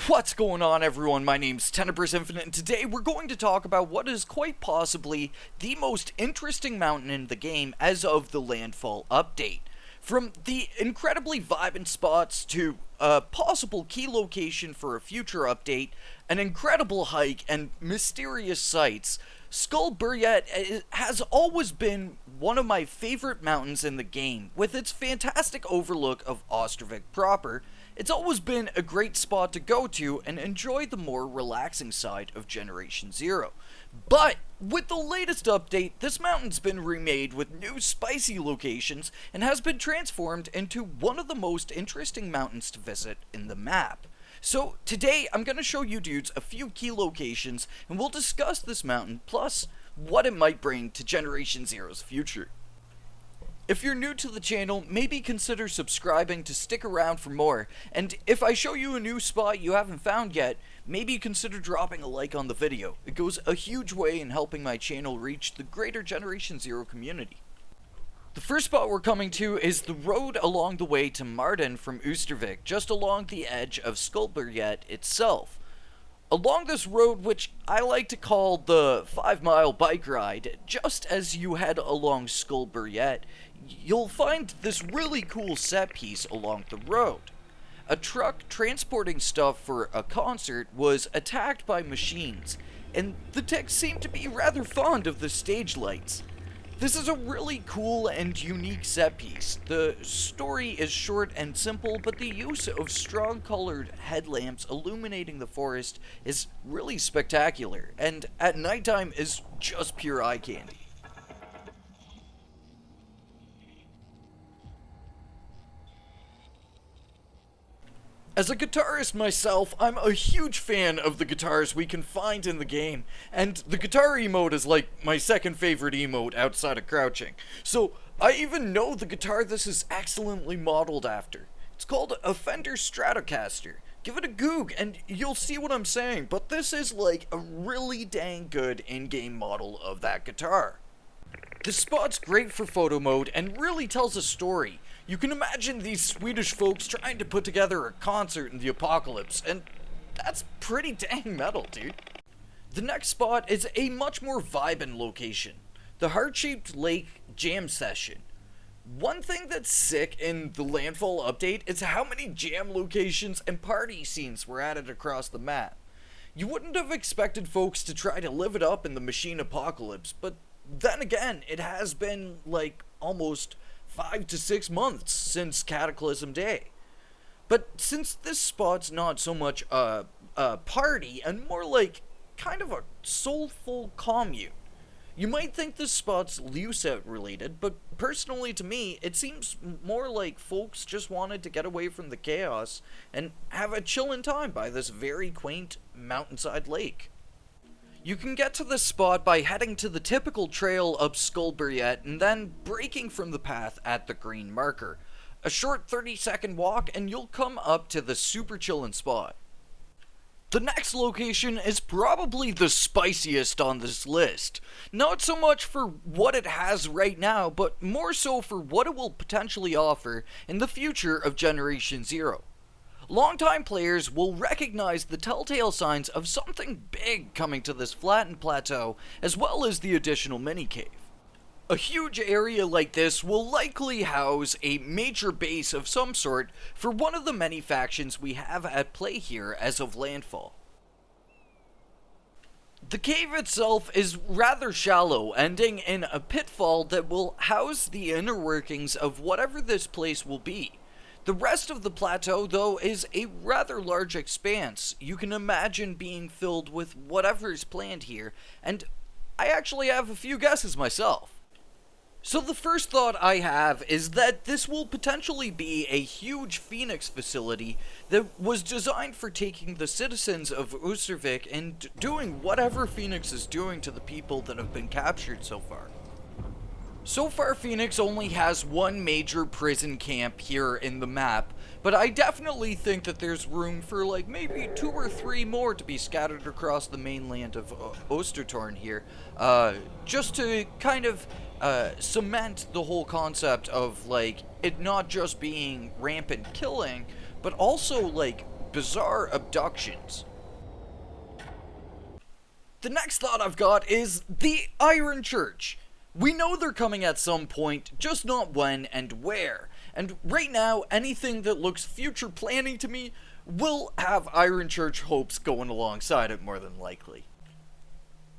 What's going on, everyone? My name's Tenebris Infinite, and today we're going to talk about what is quite possibly the most interesting mountain in the game as of the Landfall update. From the incredibly vibrant spots to a possible key location for a future update, an incredible hike, and mysterious sights, Skull Buryat has always been one of my favorite mountains in the game. With its fantastic overlook of Ostrovik proper, it's always been a great spot to go to and enjoy the more relaxing side of Generation Zero. But with the latest update, this mountain's been remade with new spicy locations and has been transformed into one of the most interesting mountains to visit in the map. So today I'm going to show you dudes a few key locations and we'll discuss this mountain plus what it might bring to Generation Zero's future. If you're new to the channel, maybe consider subscribing to stick around for more, and if I show you a new spot you haven't found yet, maybe consider dropping a like on the video. It goes a huge way in helping my channel reach the greater Generation Zero community. The first spot we're coming to is the road along the way to Marden from Ostrovik, just along the edge of Skull Buryat itself. Along this road, which I like to call the 5-mile bike ride, just as you head along Skull Buryat, you'll find this really cool set piece along the road. A truck transporting stuff for a concert was attacked by machines, and the techs seem to be rather fond of the stage lights. This is a really cool and unique set piece. The story is short and simple, but the use of strong colored headlamps illuminating the forest is really spectacular, and at nighttime is just pure eye candy. As a guitarist myself, I'm a huge fan of the guitars we can find in the game, and the guitar emote is like my second favorite emote outside of crouching. So I even know the guitar this is excellently modeled after. It's called a Fender Stratocaster. Give it a goog and you'll see what I'm saying, but this is like a really dang good in-game model of that guitar. This spot's great for photo mode and really tells a story. You can imagine these Swedish folks trying to put together a concert in the apocalypse, and that's pretty dang metal, dude. The next spot is a much more vibin' location, the Heart-Shaped Lake Jam Session. One thing that's sick in the Landfall update is how many jam locations and party scenes were added across the map. You wouldn't have expected folks to try to live it up in the machine apocalypse, but then again, it has been like almost 5 to 6 months since Cataclysm Day. But since this spot's not so much a party and more like kind of a soulful commune, you might think this spot's Lucet related, but personally to me, it seems more like folks just wanted to get away from the chaos and have a chillin' time by this very quaint mountainside lake. You can get to this spot by heading to the typical trail up Skull Buryat and then breaking from the path at the green marker. A short 30-second walk and you'll come up to the super chillin' spot. The next location is probably the spiciest on this list. Not so much for what it has right now, but more so for what it will potentially offer in the future of Generation Zero. Longtime players will recognize the telltale signs of something big coming to this flattened plateau, as well as the additional mini-cave. A huge area like this will likely house a major base of some sort for one of the many factions we have at play here as of Landfall. The cave itself is rather shallow, ending in a pitfall that will house the inner workings of whatever this place will be. The rest of the plateau, though, is a rather large expanse. You can imagine being filled with whatever is planned here, and I actually have a few guesses myself. So the first thought I have is that this will potentially be a huge Phoenix facility that was designed for taking the citizens of Ostrovik and doing whatever Phoenix is doing to the people that have been captured so far. So far, Phoenix only has one major prison camp here in the map, but I definitely think that there's room for like maybe 2 or 3 more to be scattered across the mainland of Ostertorn here, just to kind of cement the whole concept of like it not just being rampant killing, but also like bizarre abductions. The next thought I've got is the Iron Church. We know they're coming at some point, just not when and where. And right now, anything that looks future planning to me will have Iron Church hopes going alongside it more than likely.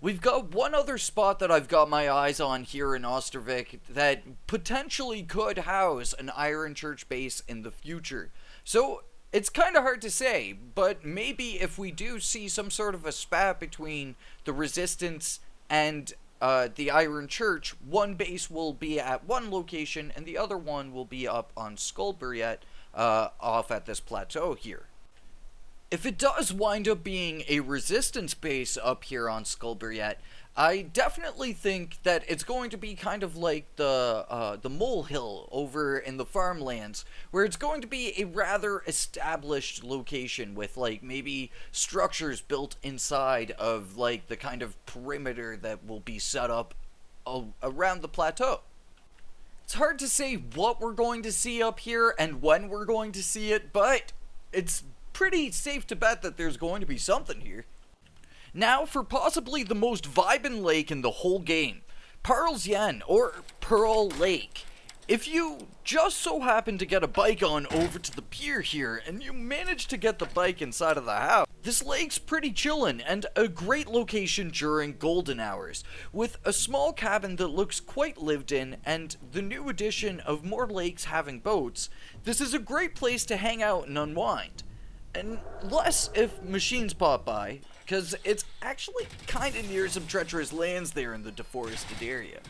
We've got one other spot that I've got my eyes on here in Ostervik that potentially could house an Iron Church base in the future. So it's kind of hard to say, but maybe if we do see some sort of a spat between the Resistance and the Iron Church, one base will be at one location and the other one will be up on Skullburiet, off at this plateau here. If it does wind up being a Resistance base up here on Skullburiet, I definitely think that it's going to be kind of like the molehill over in the farmlands, where it's going to be a rather established location with like maybe structures built inside of like the kind of perimeter that will be set up around the plateau. It's hard to say what we're going to see up here and when we're going to see it, but it's pretty safe to bet that there's going to be something here. Now for possibly the most vibin' lake in the whole game, Pearl's Yen, or Pearl Lake. If you just so happen to get a bike on over to the pier here, and you manage to get the bike inside of the house, this lake's pretty chillin' and a great location during golden hours, with a small cabin that looks quite lived in, and the new addition of more lakes having boats. This is a great place to hang out and unwind. Unless if machines pop by, because it's actually kind of near some treacherous lands there in the deforested area.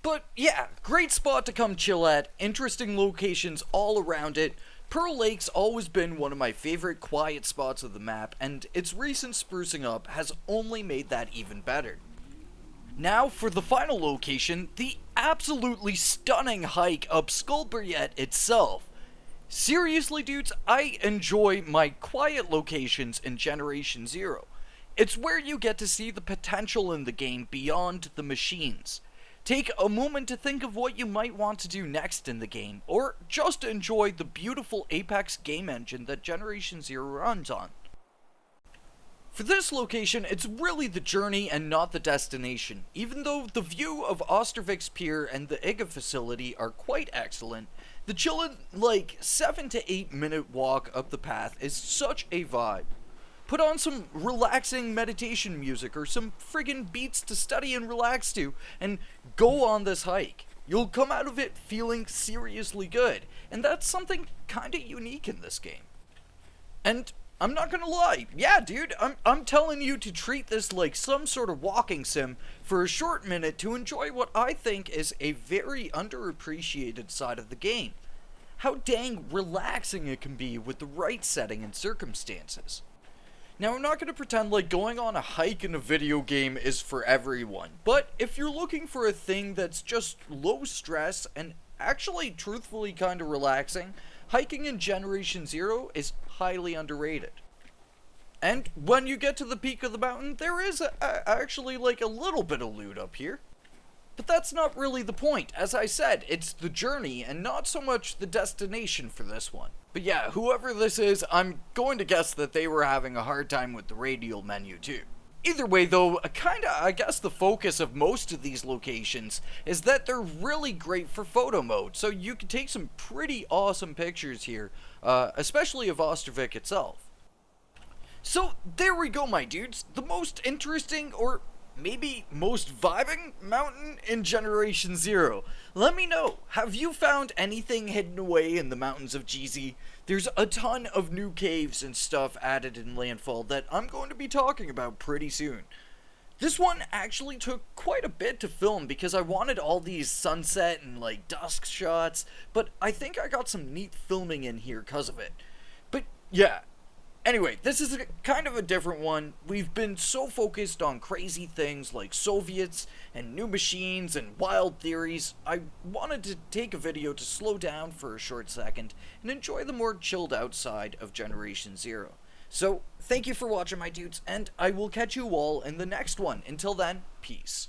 But yeah, great spot to come chill at, interesting locations all around it. Pearl Lake's always been one of my favorite quiet spots of the map, and its recent sprucing up has only made that even better. Now for the final location, the absolutely stunning hike up Skullburiet itself. Seriously dudes, I enjoy my quiet locations in Generation Zero. It's where you get to see the potential in the game beyond the machines. Take a moment to think of what you might want to do next in the game, or just enjoy the beautiful Apex game engine that Generation Zero runs on. For this location, it's really the journey and not the destination. Even though the view of Ostervik's Pier and the IGA facility are quite excellent, the chillin' like 7 to 8 minute walk up the path is such a vibe. Put on some relaxing meditation music or some friggin' beats to study and relax to, and go on this hike. You'll come out of it feeling seriously good, and that's something kinda unique in this game. And I'm not gonna lie, yeah dude, I'm telling you to treat this like some sort of walking sim for a short minute to enjoy what I think is a very underappreciated side of the game. How dang relaxing it can be with the right setting and circumstances. Now I'm not gonna pretend like going on a hike in a video game is for everyone, but if you're looking for a thing that's just low stress and actually truthfully kinda relaxing, hiking in Generation Zero is highly underrated. And when you get to the peak of the mountain, there is actually like a little bit of loot up here. But that's not really the point. As I said, it's the journey and not so much the destination for this one. But yeah, whoever this is, I'm going to guess that they were having a hard time with the radial menu too. Either way though, I guess the focus of most of these locations is that they're really great for photo mode, so you can take some pretty awesome pictures here, especially of Ostervik itself. So there we go my dudes, the most interesting or maybe most vibing mountain in Generation Zero. Let me know, have you found anything hidden away in the mountains of GZ? There's a ton of new caves and stuff added in Landfall that I'm going to be talking about pretty soon. This one actually took quite a bit to film because I wanted all these sunset and like dusk shots, but I think I got some neat filming in here because of it. But yeah. Anyway, this is kind of a different one. We've been so focused on crazy things like Soviets and new machines and wild theories, I wanted to take a video to slow down for a short second and enjoy the more chilled out side of Generation Zero. So, thank you for watching my dudes, and I will catch you all in the next one. Until then, peace.